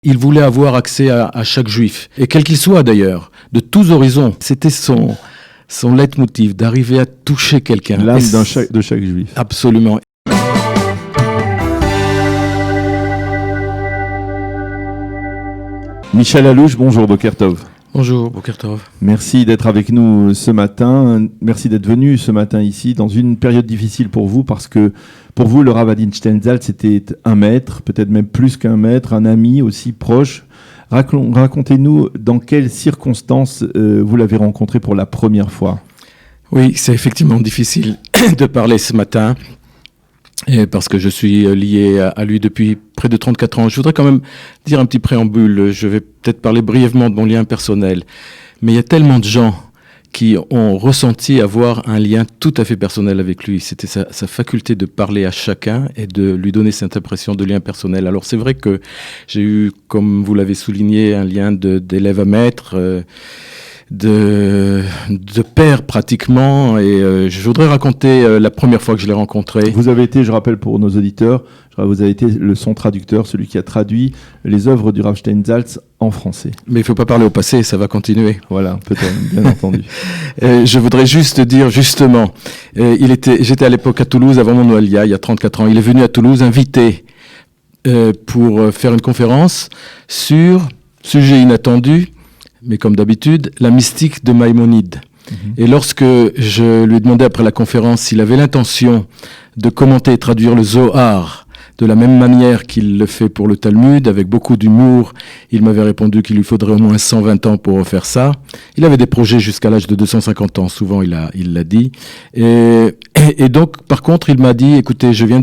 Il voulait avoir accès à chaque juif, et quel qu'il soit d'ailleurs, de tous horizons. C'était son leitmotiv, d'arriver à toucher quelqu'un. L'âme de chaque juif. Absolument. Michel Allouche, bonjour, Boker Tov. Bonjour, Boker Tov. Merci d'être avec nous ce matin. Merci d'être venu ce matin ici dans une période difficile pour vous parce que pour vous, le Rav Adin Steinsaltz, c'était un maître, peut-être même plus qu'un maître, un ami aussi proche. Racontez-nous dans quelles circonstances vous l'avez rencontré pour la première fois. Oui, c'est effectivement difficile de parler ce matin. Et parce que je suis lié à lui depuis près de 34 ans. Je voudrais quand même dire un petit préambule. Je vais peut-être parler brièvement de mon lien personnel. Mais il y a tellement de gens qui ont ressenti avoir un lien tout à fait personnel avec lui. C'était sa faculté de parler à chacun et de lui donner cette impression de lien personnel. Alors c'est vrai que j'ai eu, comme vous l'avez souligné, un lien d'élève à maître, de père pratiquement, et je voudrais raconter la première fois que je l'ai rencontré. Vous avez été, je rappelle pour nos auditeurs, vous avez été son traducteur, celui qui a traduit les œuvres du Rav Steinsaltz en français. Mais il ne faut pas parler au passé, ça va continuer. Voilà, peut-être, bien entendu. Je voudrais juste dire, justement, j'étais à l'époque à Toulouse, avant mon Noalia, il y a 34 ans. Il est venu à Toulouse invité pour faire une conférence sur, sujet inattendu, mais comme d'habitude, la mystique de Maïmonide. Et lorsque je lui ai demandé après la conférence s'il avait l'intention de commenter et traduire le Zohar de la même manière qu'il le fait pour le Talmud, avec beaucoup d'humour, il m'avait répondu qu'il lui faudrait au moins 120 ans pour faire ça. Il avait des projets jusqu'à l'âge de 250 ans, souvent il l'a dit. Et donc, par contre, il m'a dit, écoutez, je viens un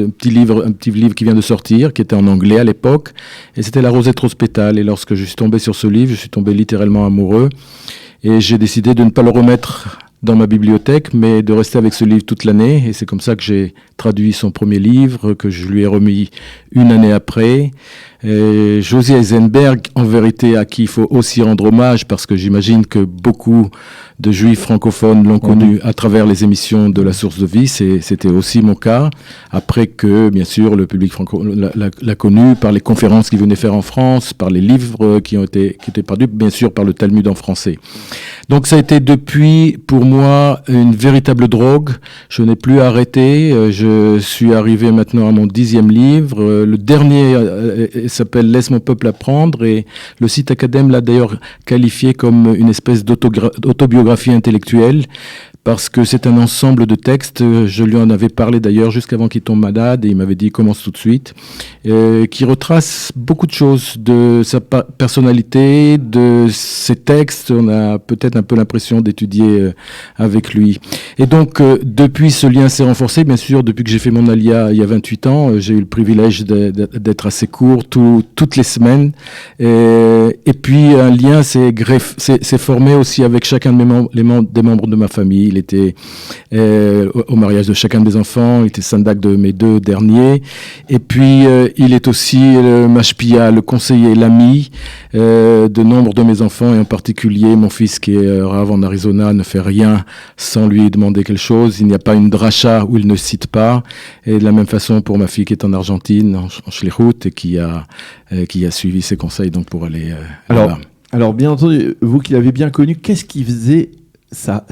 petit livre qui vient de sortir, qui était en anglais à l'époque, et c'était La Rosette Rose Pétale. Et lorsque je suis tombé sur ce livre, je suis tombé littéralement amoureux, et j'ai décidé de ne pas le remettre dans ma bibliothèque, mais de rester avec ce livre toute l'année. Et c'est comme ça que j'ai traduit son premier livre, que je lui ai remis une année après. Et Josie Eisenberg, en vérité, à qui il faut aussi rendre hommage, parce que j'imagine que beaucoup de juifs francophones l'ont connu à travers les émissions de La Source de Vie. C'était aussi mon cas. Après que, bien sûr, le public francophone l'a connu par les conférences qu'il venait faire en France, par les livres qui étaient traduits, bien sûr, par le Talmud en français. Donc ça a été depuis, pour moi, une véritable drogue. Je n'ai plus arrêté. Je suis arrivé maintenant à mon 10e livre. Le dernier s'appelle « Laisse mon peuple apprendre » et le site Academ l'a d'ailleurs qualifié comme une espèce d'autobiographie intellectuelle, parce que c'est un ensemble de textes. Je lui en avais parlé d'ailleurs jusqu'avant qu'il tombe malade, et il m'avait dit « commence tout de suite », qui retrace beaucoup de choses de sa personnalité, de ses textes. On a peut-être un peu l'impression d'étudier avec lui. Et donc, depuis, ce lien s'est renforcé. Bien sûr, depuis que j'ai fait mon alia il y a 28 ans, j'ai eu le privilège d'être assez court toutes les semaines. Et puis, un lien s'est formé aussi avec chacun des membres de ma famille. Il était au mariage de chacun des enfants, il était sandak de mes 2 derniers. Et puis, il est aussi le mashpia, le conseiller, l'ami de nombre de mes enfants, et en particulier mon fils qui est Rav en Arizona ne fait rien sans lui demander quelque chose. Il n'y a pas une dracha où il ne cite pas. Et de la même façon pour ma fille qui est en Argentine, en shlichut, et qui a suivi ses conseils donc pour aller là-bas. Alors, bien entendu, vous qui l'avez bien connu, qu'est-ce qui faisait sa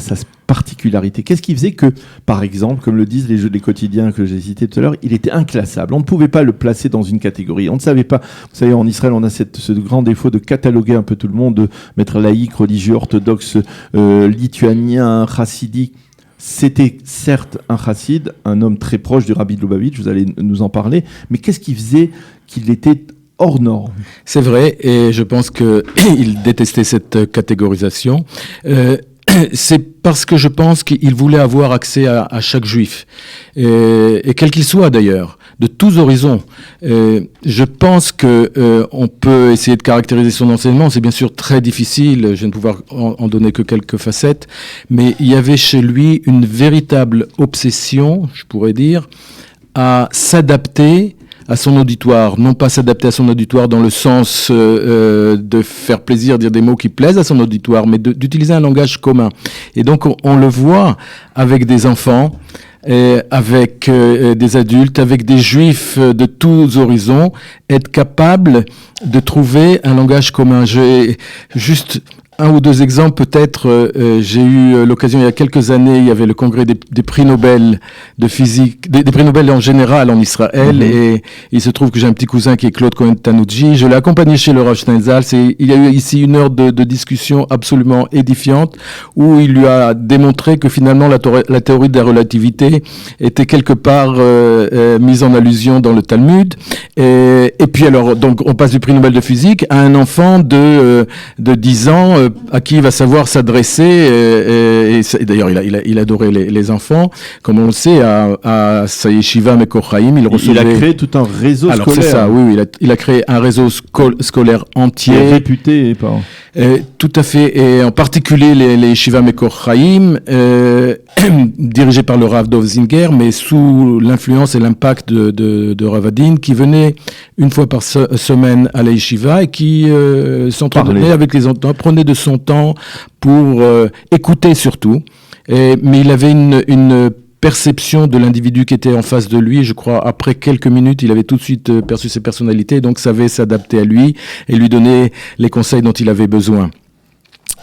particularité? Qu'est-ce qui faisait que, par exemple, comme le disent les quotidiens que j'ai cités tout à l'heure, il était inclassable? On ne pouvait pas le placer dans une catégorie. On ne savait pas. Vous savez, en Israël, on a ce grand défaut de cataloguer un peu tout le monde, de mettre laïque, religieux, orthodoxe, lituanien, chassidique. C'était certes un chassid, un homme très proche du Rabbi de Lubavitch, vous allez nous en parler, mais qu'est-ce qui faisait qu'il était hors norme? C'est vrai, et je pense qu'il détestait cette catégorisation. C'est parce que je pense qu'il voulait avoir accès à chaque juif, et quel qu'il soit d'ailleurs, de tous horizons. Je pense on peut essayer de caractériser son enseignement, c'est bien sûr très difficile, je ne pouvoir en donner que quelques facettes, mais il y avait chez lui une véritable obsession, je pourrais dire, à s'adapter à son auditoire, non pas s'adapter à son auditoire dans le sens de faire plaisir, dire des mots qui plaisent à son auditoire, mais d'utiliser un langage commun. Et donc on le voit avec des enfants avec des adultes, avec des juifs de tous horizons, être capable de trouver un langage commun. J'ai juste un ou deux exemples peut-être. J'ai eu l'occasion il y a quelques années, il y avait le congrès des prix Nobel de physique, des prix Nobel en général en Israël, et il se trouve que j'ai un petit cousin qui est Claude Cohen-Tanouji. Je l'ai accompagné chez le Rav Steinsaltz et il y a eu ici 1 heure de discussion absolument édifiante où il lui a démontré que finalement la théorie de la relativité était quelque part mise en allusion dans le Talmud. Et puis alors, donc on passe du prix Nobel de physique à un enfant de 10 ans à qui il va savoir s'adresser, et d'ailleurs il adorait les enfants, comme on le sait, à sa yeshiva Mekor Chaim, il a créé tout un réseau scolaire. Alors c'est ça, oui, il a créé un réseau scolaire entier. Et réputé, pas. Tout à fait, et en particulier les yeshiva Mekor Chaim, dirigés par le Rav Dov Zinger, mais sous l'influence et l'impact de Rav Adin, qui venait une fois par semaine à la yeshiva et qui s'entretenait avec les enfants, prenait de son temps pour écouter surtout. Mais il avait une perception de l'individu qui était en face de lui. Je crois, après quelques minutes, il avait tout de suite perçu ses personnalités, donc savait s'adapter à lui et lui donner les conseils dont il avait besoin.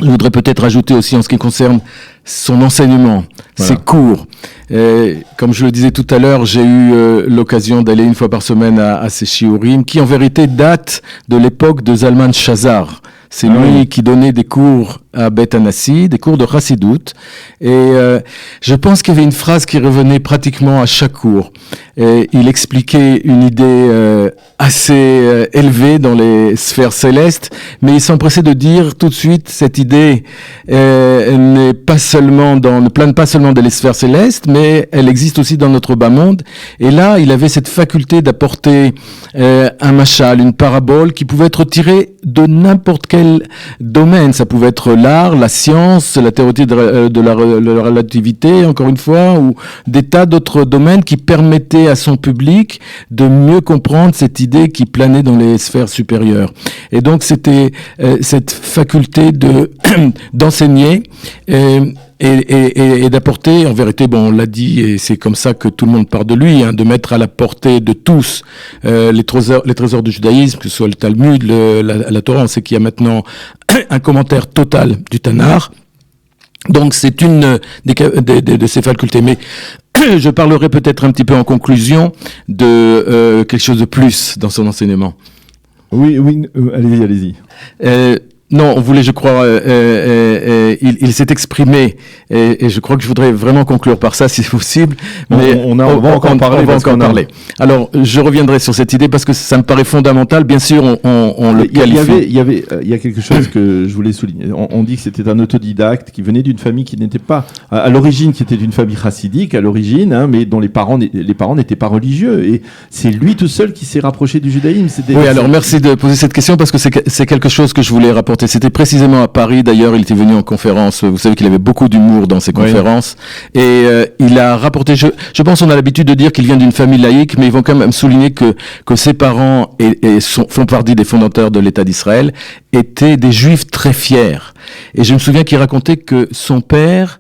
Je voudrais peut-être ajouter aussi en ce qui concerne son enseignement, ses cours. Comme je le disais tout à l'heure, j'ai eu l'occasion d'aller 1 fois par semaine à ces shiurim, qui en vérité datent de l'époque de Zalman Shazar. C'est lui qui donnait des cours à Beth Anassi, des cours de Chassidout. Et je pense qu'il y avait une phrase qui revenait pratiquement à chaque cours. Il expliquait une idée assez élevée dans les sphères célestes, mais il s'empressait de dire tout de suite, cette idée ne plane pas seulement dans les sphères célestes, mais elle existe aussi dans notre bas monde. Et là, il avait cette faculté d'apporter un machal, une parabole qui pouvait être tirée de n'importe quel domaine. Ça pouvait être l'art, la science, la théorie de la relativité, encore une fois, ou des tas d'autres domaines qui permettaient à son public de mieux comprendre cette idée qui planait dans les sphères supérieures. Et donc c'était cette faculté d'enseigner et d'apporter, en vérité, on l'a dit, et c'est comme ça que tout le monde part de lui, de mettre à la portée de tous les trésors du judaïsme, que ce soit le Talmud, la Torah. On sait qu'il y a maintenant un commentaire total du Tanakh. Donc c'est une de ses facultés. Mais je parlerai peut-être un petit peu en conclusion de quelque chose de plus dans son enseignement. Oui, allez-y. Non, on voulait, je crois, il s'est exprimé, et je crois que je voudrais vraiment conclure par ça, si c'est possible. Mais on va encore parler. Alors, je reviendrai sur cette idée parce que ça me paraît fondamental. Bien sûr, on le qualifie. Il y a quelque chose que je voulais souligner. On dit que c'était un autodidacte qui venait d'une famille qui n'était pas, à l'origine, qui était d'une famille chassidique, à l'origine, mais dont les parents n'étaient pas religieux. Et c'est lui tout seul qui s'est rapproché du judaïsme. Oui, alors merci de poser cette question parce que c'est quelque chose que je voulais rapporter. C'était précisément à Paris, d'ailleurs, il était venu en conférence. Vous savez qu'il avait beaucoup d'humour dans ses conférences. Et il a rapporté, je pense qu'on a l'habitude de dire qu'il vient d'une famille laïque, mais ils vont quand même souligner que ses parents font partie des fondateurs de l'État d'Israël, étaient des juifs très fiers. Et je me souviens qu'il racontait que son père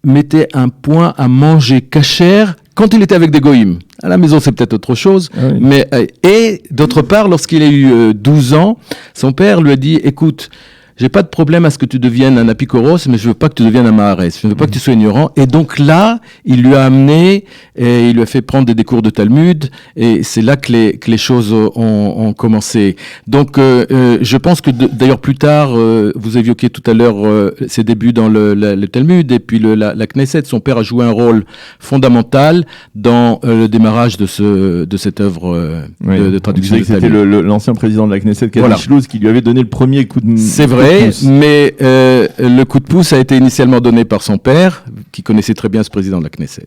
mettait un point à manger cachère quand il était avec des goïms. À la maison, c'est peut-être autre chose. Ah oui. Mais, et d'autre part, lorsqu'il a eu 12 ans, son père lui a dit, écoute, j'ai pas de problème à ce que tu deviennes un apikoros, mais je veux pas que tu deviennes un maharès. Je ne veux pas que tu sois ignorant. Et donc là, il lui a amené, et il lui a fait prendre des cours de Talmud, et c'est là que les choses ont commencé. Donc, je pense que d'ailleurs plus tard, vous évoquiez tout à l'heure ses débuts dans le Talmud, et puis la Knesset. Son père a joué un rôle fondamental dans le démarrage de cette œuvre de traduction de Talmud. C'était l'ancien président de la Knesset, Kaddish Louz, qui lui avait donné le premier coup de C'est vrai. Mais le coup de pouce a été initialement donné par son père, qui connaissait très bien ce président de la Knesset.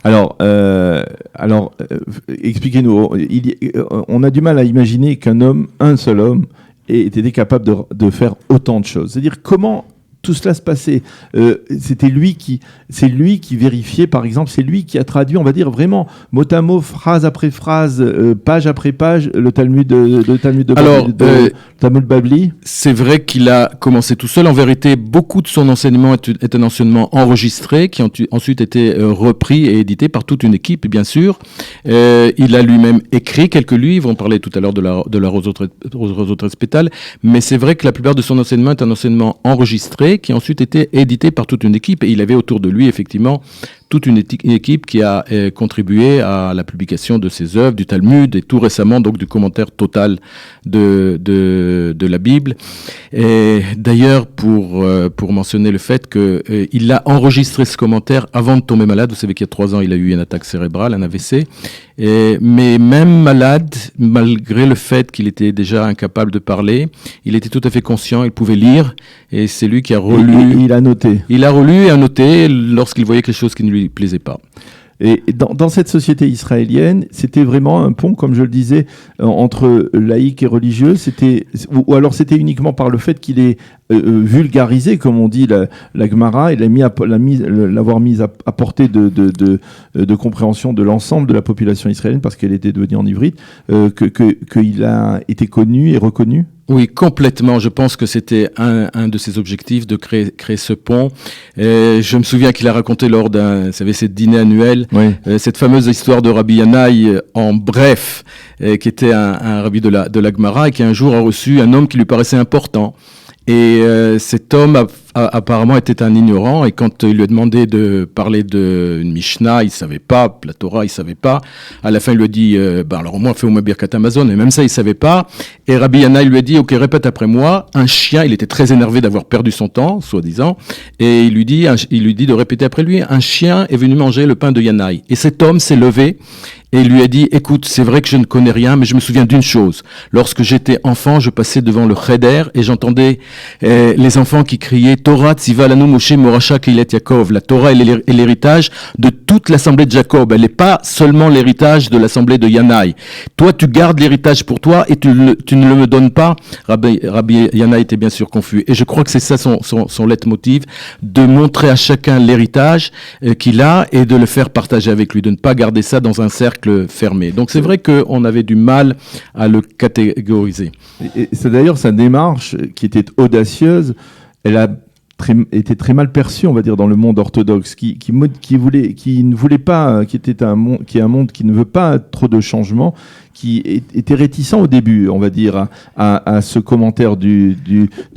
Alors, expliquez-nous. On a du mal à imaginer qu'un seul homme ait été capable de faire autant de choses. C'est-à-dire comment tout cela se passait. C'est lui qui vérifiait, par exemple, c'est lui qui a traduit, on va dire vraiment mot à mot, phrase après phrase, page après page, le Talmud Talmud Babli. C'est vrai qu'il a commencé tout seul. En vérité, beaucoup de son enseignement est un enseignement enregistré qui a ensuite été repris et édité par toute une équipe, bien sûr. Il a lui-même écrit quelques livres. On parlait tout à l'heure de la Rose aux 13 pétales. Mais c'est vrai que la plupart de son enseignement est un enseignement enregistré qui a ensuite été édité par toute une équipe. Et il avait autour de lui, effectivement, toute une équipe qui a contribué à la publication de ses œuvres, du Talmud et tout récemment donc du commentaire total de la Bible. Et d'ailleurs, pour mentionner le fait qu'il a enregistré ce commentaire avant de tomber malade. Vous savez qu'il y a 3 ans, il a eu une attaque cérébrale, un AVC. Mais même malade, malgré le fait qu'il était déjà incapable de parler, il était tout à fait conscient, il pouvait lire. Et c'est lui qui a relu. Et il a noté. Il a relu et a noté lorsqu'il voyait quelque chose qui ne lui plaisait pas. Et dans cette société israélienne, c'était vraiment un pont, comme je le disais, entre laïque et religieux. Ou alors c'était uniquement par le fait qu'il ait vulgarisé, comme on dit, la Gemara, et l'avoir mise à portée de compréhension de l'ensemble de la population israélienne, parce qu'elle était devenue en ivrite, qu'il a été connu et reconnu. Oui, complètement. Je pense que c'était un de ses objectifs de créer ce pont. Je me souviens qu'il a raconté lors ces dîners annuels, oui, cette fameuse histoire de Rabbi Yanaï, en bref, qui était un rabbi de la Gemara et qui un jour a reçu un homme qui lui paraissait important. Et cet homme apparemment était un ignorant, et quand il lui a demandé de parler d'une Mishnah, il savait pas, la Torah, il savait pas. À la fin, il lui a dit, alors au moins fais-moi Birkat Amazon, et même ça, il savait pas. Et Rabbi Yanaï lui a dit, ok, répète après moi, un chien, il était très énervé d'avoir perdu son temps, soi-disant, et il lui dit de répéter après lui, un chien est venu manger le pain de Yanaï. Et cet homme s'est levé, et il lui a dit, écoute, c'est vrai que je ne connais rien, mais je me souviens d'une chose. Lorsque j'étais enfant, je passais devant le Cheder et j'entendais les enfants qui criaient Torah tziva lanu Moshe Morasha Keilat Yaakov. La Torah est l'héritage de toute l'assemblée de Jacob. Elle n'est pas seulement l'héritage de l'assemblée de Yanaï. Toi, tu gardes l'héritage pour toi et tu ne le me donnes pas. Rabbi Yanaï était bien sûr confus. Et je crois que c'est ça son leitmotiv, de montrer à chacun l'héritage qu'il a et de le faire partager avec lui, de ne pas garder ça dans un cercle fermé. Donc c'est vrai qu'on avait du mal à le catégoriser. Et c'est d'ailleurs sa démarche qui était audacieuse, elle a était très mal perçue, on va dire, dans le monde orthodoxe, qui ne voulait pas, qui est un monde qui ne veut pas trop de changements, qui était réticent au début, on va dire, à ce commentaire du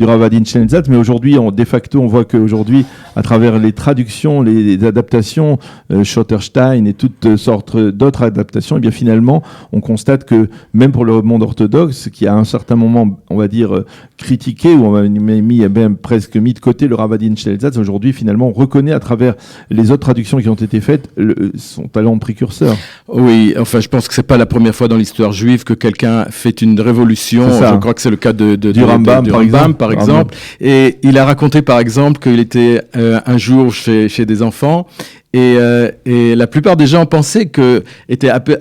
Rav Adin Shlenzat, mais aujourd'hui, de facto, on voit qu'aujourd'hui, à travers les traductions, les adaptations, Schotterstein et toutes sortes d'autres adaptations, et bien finalement, on constate que même pour le monde orthodoxe, qui à un certain moment, on va dire, critiqué, ou on a même presque mis de côté le Rav Adin Shlenzat, aujourd'hui, finalement, on reconnaît à travers les autres traductions qui ont été faites son talent précurseur. Oui, enfin, je pense que c'est pas la première fois dans l'histoire juive que quelqu'un fait une révolution. Je crois que c'est le cas du Rambam, par exemple. Et il a raconté, par exemple, qu'il était un jour chez des enfants. Et la plupart des gens étaient un peu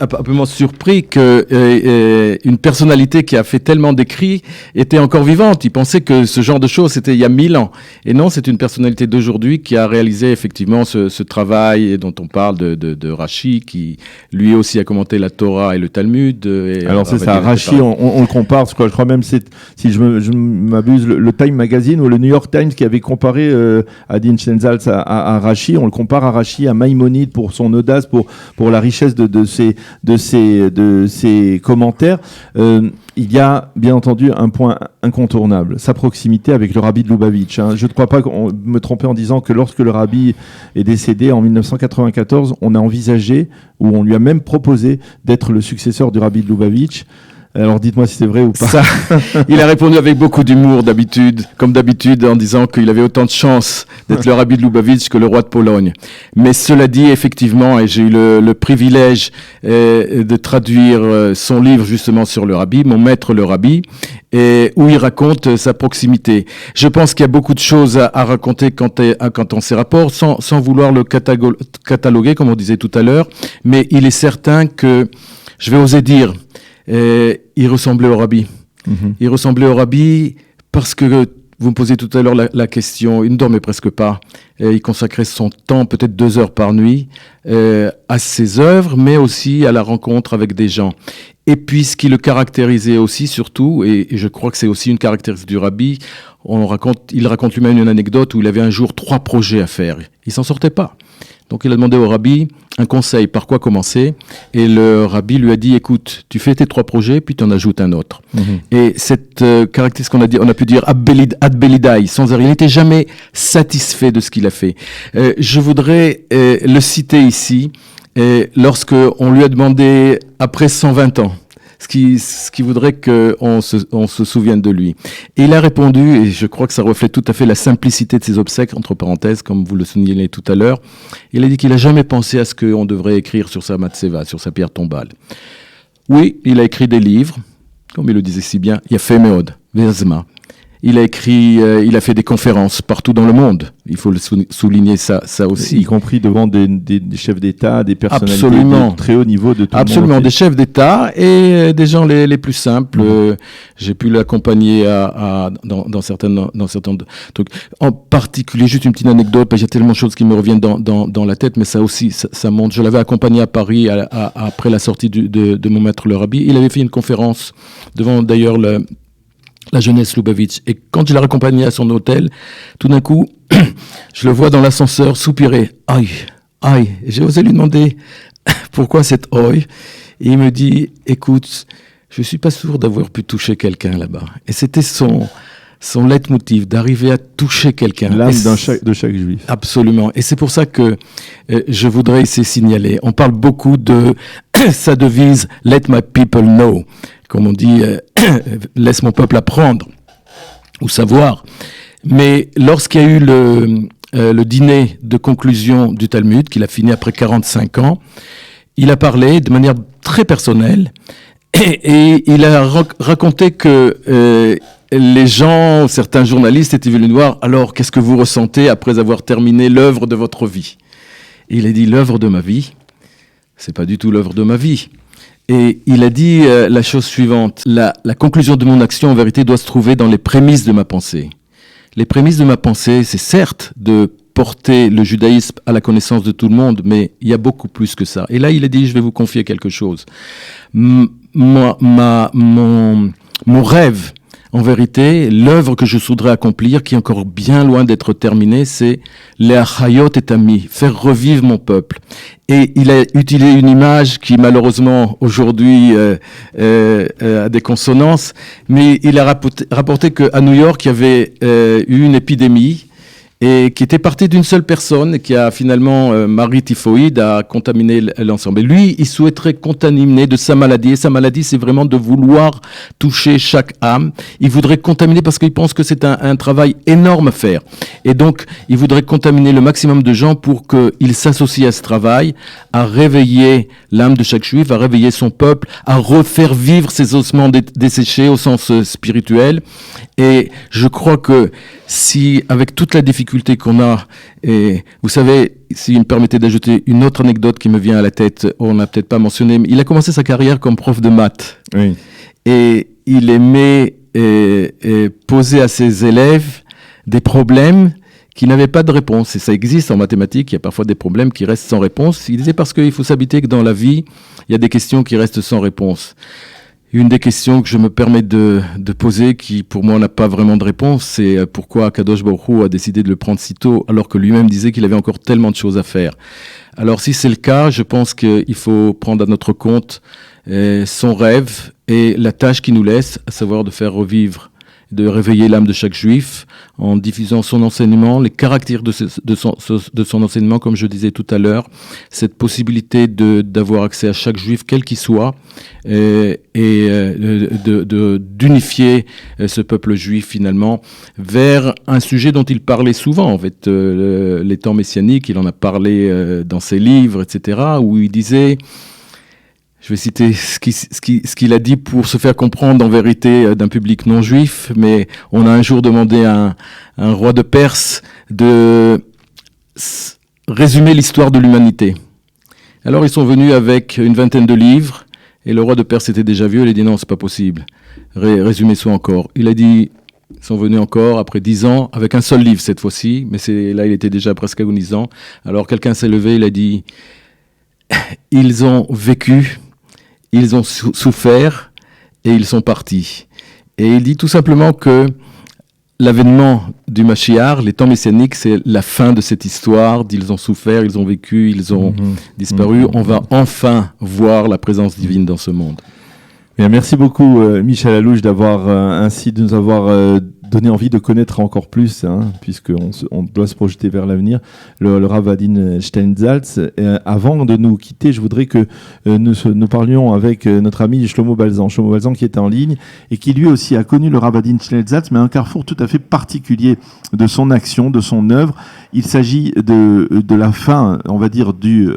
surpris que une personnalité qui a fait tellement d'écrits était encore vivante. Ils pensaient que ce genre de choses c'était il y a 1000 ans. Et non, c'est une personnalité d'aujourd'hui qui a réalisé effectivement ce travail dont on parle de Rashi, qui lui aussi a commenté la Torah et le Talmud. Alors c'est ça, Rashi, on le compare. Je crois même, si je m'abuse, le Time Magazine ou le New York Times qui avait comparé Adin Shlenzat à Rashi, on le compare à Rashi, à Maïmonide pour son audace, pour la richesse de ses commentaires. Il y a bien entendu un point incontournable, sa proximité avec le rabbi de Lubavitch. Je ne crois pas qu'on me tromper en disant que lorsque le rabbi est décédé en 1994, on a envisagé, ou on lui a même proposé d'être le successeur du rabbi de Lubavitch. Alors dites-moi si c'est vrai ou pas. Il a répondu avec beaucoup d'humour comme d'habitude, en disant qu'il avait autant de chance d'être le rabbi de Lubavitch que le roi de Pologne. Mais cela dit, effectivement, et j'ai eu le privilège de traduire son livre justement sur le rabbi, Mon maître le rabbi, et où il raconte sa proximité. Je pense qu'il y a beaucoup de choses à raconter quant à ces rapports, sans vouloir le cataloguer, comme on disait tout à l'heure, mais il est certain que, je vais oser dire, il ressemblait au rabbi. Mm-hmm. Il ressemblait au rabbi parce que vous me posiez tout à l'heure la question, il ne dormait presque pas. Il consacrait son temps, peut-être 2 heures par nuit, à ses œuvres, mais aussi à la rencontre avec des gens. Et puis, ce qui le caractérisait aussi, surtout, et je crois que c'est aussi une caractéristique du rabbi, il raconte lui-même une anecdote où il avait un jour 3 projets à faire. Il s'en sortait pas. Donc, il a demandé au rabbi un conseil, par quoi commencer. Et le rabbi lui a dit, écoute, tu fais tes 3 projets, puis tu en ajoutes un autre. Et cette caractéristique on a pu dire ad belidai, sans arrêt. Il n'était jamais satisfait de ce qu'il a fait. Je voudrais le citer ici, lorsque on lui a demandé, après 120 ans, ce qui voudrait qu'on se souvienne de lui. Et il a répondu, et je crois que ça reflète tout à fait la simplicité de ses obsèques, entre parenthèses, comme vous le soulignez tout à l'heure. Il a dit qu'il n'a jamais pensé à ce qu'on devrait écrire sur sa matseva, sur sa pierre tombale. Oui, il a écrit des livres, comme il le disait si bien, Yafé Meod, Ve'azma. Il a fait des conférences partout dans le monde. Il faut le souligner ça aussi. Y compris devant des chefs d'État, des personnalités Absolument. de très haut niveau de tout Absolument, le monde. des chefs d'État et des gens les plus simples. J'ai pu l'accompagner dans certains trucs. En particulier, juste une petite anecdote, parce qu'il y a tellement de choses qui me reviennent dans la tête, mais ça aussi, ça montre. Je l'avais accompagné à Paris après la sortie de mon maître le Rabbi. Il avait fait une conférence devant d'ailleurs la jeunesse Lubavitch. Et quand je l'ai raccompagné à son hôtel, tout d'un coup, je le vois dans l'ascenseur soupirer. Aïe, aïe. J'ai osé lui demander pourquoi cette aïe. Et il me dit, écoute, je suis pas sûr d'avoir pu toucher quelqu'un là-bas. Et c'était son leitmotiv, d'arriver à toucher quelqu'un. L'âme de chaque juif. Absolument. Et c'est pour ça que je voudrais ici signaler. On parle beaucoup de sa devise « Let my people know ». Comme on dit, laisse mon peuple apprendre ou savoir. Mais lorsqu'il y a eu le dîner de conclusion du Talmud, qu'il a fini après 45 ans, il a parlé de manière très personnelle et il a raconté que les gens, certains journalistes étaient venus voir, alors qu'est-ce que vous ressentez après avoir terminé l'œuvre de votre vie? Et il a dit, l'œuvre de ma vie, c'est pas du tout l'œuvre de ma vie. Et il a dit la chose suivante, la conclusion de mon action en vérité doit se trouver dans les prémices de ma pensée. Les prémices de ma pensée, c'est certes de porter le judaïsme à la connaissance de tout le monde, mais il y a beaucoup plus que ça. Et là, il a dit, je vais vous confier quelque chose. Mon rêve, en vérité, l'œuvre que je voudrais accomplir, qui est encore bien loin d'être terminée, c'est les achayot et ami, faire revivre mon peuple. Et il a utilisé une image qui, malheureusement, aujourd'hui, a des consonances, mais il a rapporté qu'à New York, il y avait eu une épidémie et qui était partie d'une seule personne et qui a finalement, Marie typhoïde, a contaminé l'ensemble. Et lui, il souhaiterait contaminer de sa maladie. Et sa maladie, c'est vraiment de vouloir toucher chaque âme. Il voudrait contaminer parce qu'il pense que c'est un travail énorme à faire. Et donc, il voudrait contaminer le maximum de gens pour qu'ils s'associent à ce travail, à réveiller l'âme de chaque juif, à réveiller son peuple, à refaire vivre ses ossements desséchés au sens spirituel. Et je crois que si, avec toute la difficulté qu'on a, et vous savez, si vous me permettez d'ajouter une autre anecdote qui me vient à la tête, on n'a peut-être pas mentionné, mais il a commencé sa carrière comme prof de maths. Oui. Et il aimait poser à ses élèves des problèmes qui n'avaient pas de réponse. Et ça existe en mathématiques, il y a parfois des problèmes qui restent sans réponse. Il disait parce qu'il faut s'habituer que dans la vie, il y a des questions qui restent sans réponse. Une des questions que je me permets de poser, qui pour moi n'a pas vraiment de réponse, c'est pourquoi Kadosh Baruch Hu a décidé de le prendre si tôt, alors que lui-même disait qu'il avait encore tellement de choses à faire. Alors si c'est le cas, je pense qu'il faut prendre à notre compte son rêve et la tâche qu'il nous laisse, à savoir de faire revivre, de réveiller l'âme de chaque juif en diffusant son enseignement, les caractères de son enseignement, comme je disais tout à l'heure, cette possibilité d'avoir accès à chaque juif, quel qu'il soit, et d'unifier ce peuple juif finalement vers un sujet dont il parlait souvent, en fait, les temps messianiques, il en a parlé dans ses livres, etc., où il disait... Je vais citer ce qu'il a dit pour se faire comprendre en vérité d'un public non juif, mais on a un jour demandé à un roi de Perse de résumer l'histoire de l'humanité. Alors ils sont venus avec une vingtaine de livres, et le roi de Perse était déjà vieux, il a dit non, c'est pas possible, résumez ça encore. Il a dit, sont venus encore après 10 ans avec un seul livre cette fois-ci, mais là il était déjà presque agonisant. Alors quelqu'un s'est levé, il a dit ils ont vécu, ils ont souffert et ils sont partis. Et il dit tout simplement que l'avènement du Mashiach, les temps messianiques, c'est la fin de cette histoire d'ils ont souffert, ils ont vécu, ils ont disparu. On va enfin voir la présence divine dans ce monde. Bien, merci beaucoup Michel Allouche d'avoir ainsi de nous avoir donné envie de connaître encore plus, puisqu'on doit se projeter vers l'avenir, le Rav Adin Steinsaltz. Avant de nous quitter, je voudrais que nous parlions avec notre ami Shlomo Balzan. Shlomo Balzan qui est en ligne et qui lui aussi a connu le Rav Adin Steinsaltz, mais un carrefour tout à fait particulier de son action, de son œuvre. Il s'agit de la fin, on va dire, du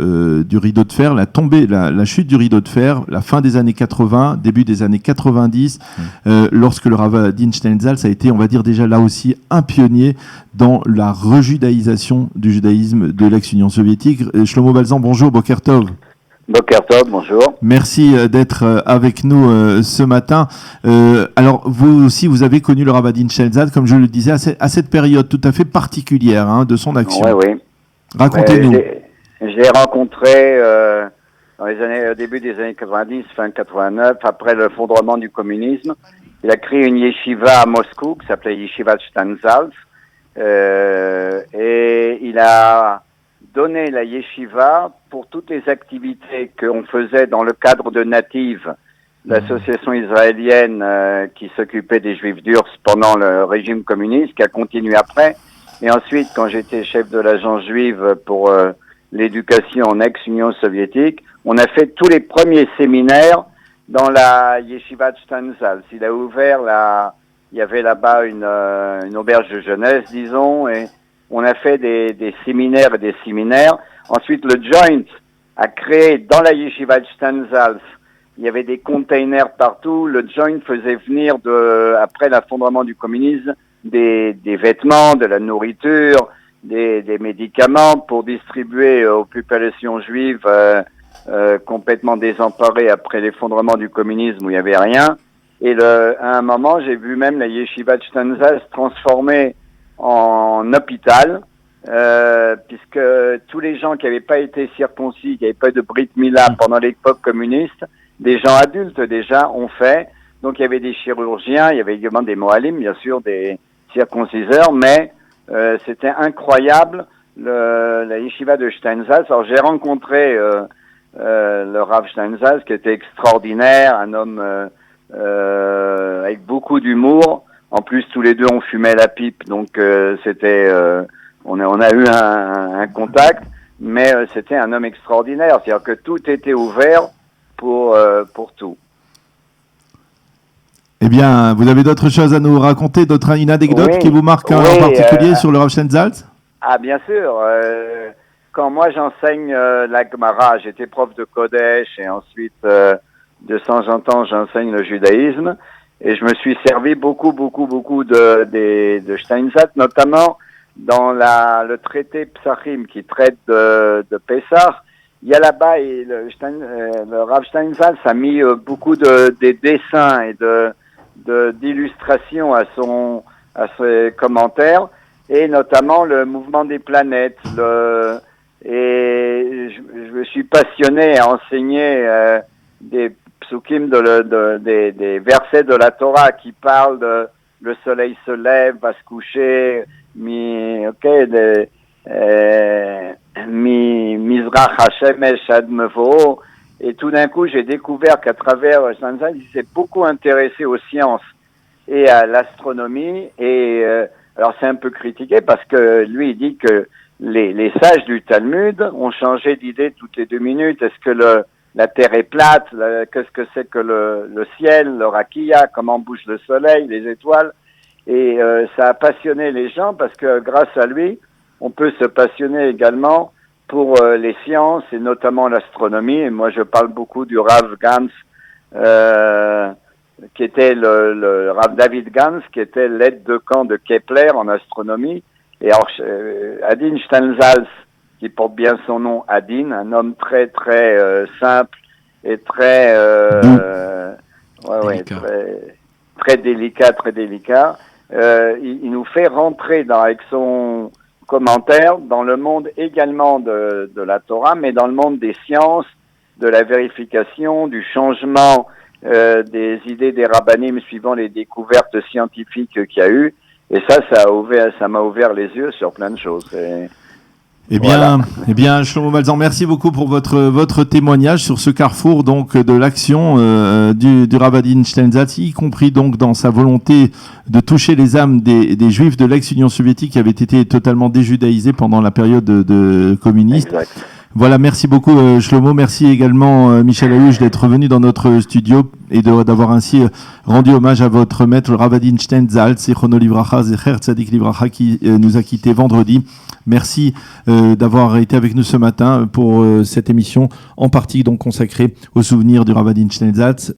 rideau de fer, la chute du rideau de fer, la fin des années 80, début des années 90, lorsque le Rav Adin Steinsaltz a été, on va dire déjà là aussi, un pionnier dans la rejudaïsation du judaïsme de l'ex-Union soviétique. Shlomo Balzan, bonjour, Boker Tov. Boker Tov, bonjour. Merci d'être avec nous ce matin. Alors, vous aussi, vous avez connu le Rav Adin Steinsaltz, comme je le disais, à cette période tout à fait particulière de son action. Oui. Racontez-nous. Je l'ai rencontré dans début des années 90, fin 89, après l'effondrement du communisme. Il a créé une yeshiva à Moscou qui s'appelait Yeshivat Steinsaltz. Et il a donné la yeshiva pour toutes les activités qu'on faisait dans le cadre de Native, l'association israélienne qui s'occupait des Juifs d'Urs pendant le régime communiste, qui a continué après. Et ensuite, quand j'étais chef de l'agence juive pour l'éducation en ex-Union soviétique, on a fait tous les premiers séminaires dans la Yeshivat Steinsaltz. Il a ouvert il y avait là-bas une auberge de jeunesse, disons, et on a fait des séminaires et des séminaires. Ensuite, le Joint a créé dans la Yeshivat Steinsaltz, il y avait des containers partout. Le Joint faisait venir après l'effondrement du communisme, des vêtements, de la nourriture, des médicaments pour distribuer aux populations juives complètement désemparées après l'effondrement du communisme où il n'y avait rien. Et à un moment, j'ai vu même la Yeshivat Steinsaltz transformée en hôpital, puisque tous les gens qui n'avaient pas été circoncis, qui n'avaient pas eu de Brit Mila pendant l'époque communiste, des gens adultes déjà ont fait. Donc il y avait des chirurgiens, il y avait également des mohalim, bien sûr, des circonciseurs, mais c'était incroyable la yeshiva de Steinsaltz. Alors j'ai rencontré le Rav Steinsaltz qui était extraordinaire, un homme avec beaucoup d'humour. En plus, tous les deux on fumait la pipe, donc on a eu un contact, mais c'était un homme extraordinaire. C'est-à-dire que tout était ouvert pour tout. Eh bien, vous avez d'autres choses à nous raconter, une anecdote qui vous marque en particulier sur le Rav Steinsaltz? Ah, bien sûr. Quand moi j'enseigne la Gemara, j'étais prof de Kodesh et ensuite de temps en temps j'enseigne le judaïsme et je me suis servi beaucoup de Steinsaltz, notamment dans le traité Psachim qui traite de Pessah. Il y a là-bas, et le Rav Steinsaltz a mis beaucoup des dessins et d'illustrations à ses commentaires, et notamment le mouvement des planètes. Et je me suis passionné à enseigner des psukim, des versets de la Torah qui parlent de le soleil se lève, va se coucher, Mizrach Hashemesh Ad Mevo. Et tout d'un coup, j'ai découvert qu'à travers Steinsaltz, il s'est beaucoup intéressé aux sciences et à l'astronomie. Et alors, c'est un peu critiqué parce que lui, il dit que les sages du Talmud ont changé d'idée toutes les 2 minutes. Est-ce que la Terre est plate? Qu'est-ce que c'est que le ciel, le rakia? Comment bouge le soleil, les étoiles? Et ça a passionné les gens parce que grâce à lui, on peut se passionner également pour les sciences et notamment l'astronomie. Et moi, je parle beaucoup du Rav Gans, qui était le Rav David Gans, qui était l'aide de camp de Kepler en astronomie. Et alors, Adin Steinsaltz, qui porte bien son nom, Adin, un homme très très simple et très délicat. Très délicat. il nous fait rentrer avec son commentaire dans le monde également de la Torah, mais dans le monde des sciences, de la vérification, du changement des idées des rabbanim suivant les découvertes scientifiques qu'il y a eu. Et ça m'a ouvert les yeux sur plein de choses. Eh bien, Shlomo Malzahn, merci beaucoup pour votre témoignage sur ce carrefour donc de l'action du Rav Adin Steinsaltz, y compris donc dans sa volonté de toucher les âmes des Juifs de l'ex-Union soviétique qui avaient été totalement déjudaïsés pendant la période de communiste. Exact. Voilà, merci beaucoup Shlomo, merci également Michel Aouche d'être venu dans notre studio et d'avoir ainsi rendu hommage à votre maître, le Rav Adin Steinsaltz, Zichrono Livracha, Zecher Tzadik Livracha, qui nous a quittés vendredi. Merci d'avoir été avec nous ce matin pour cette émission en partie donc consacrée au souvenir du Rav Adin Steinsaltz.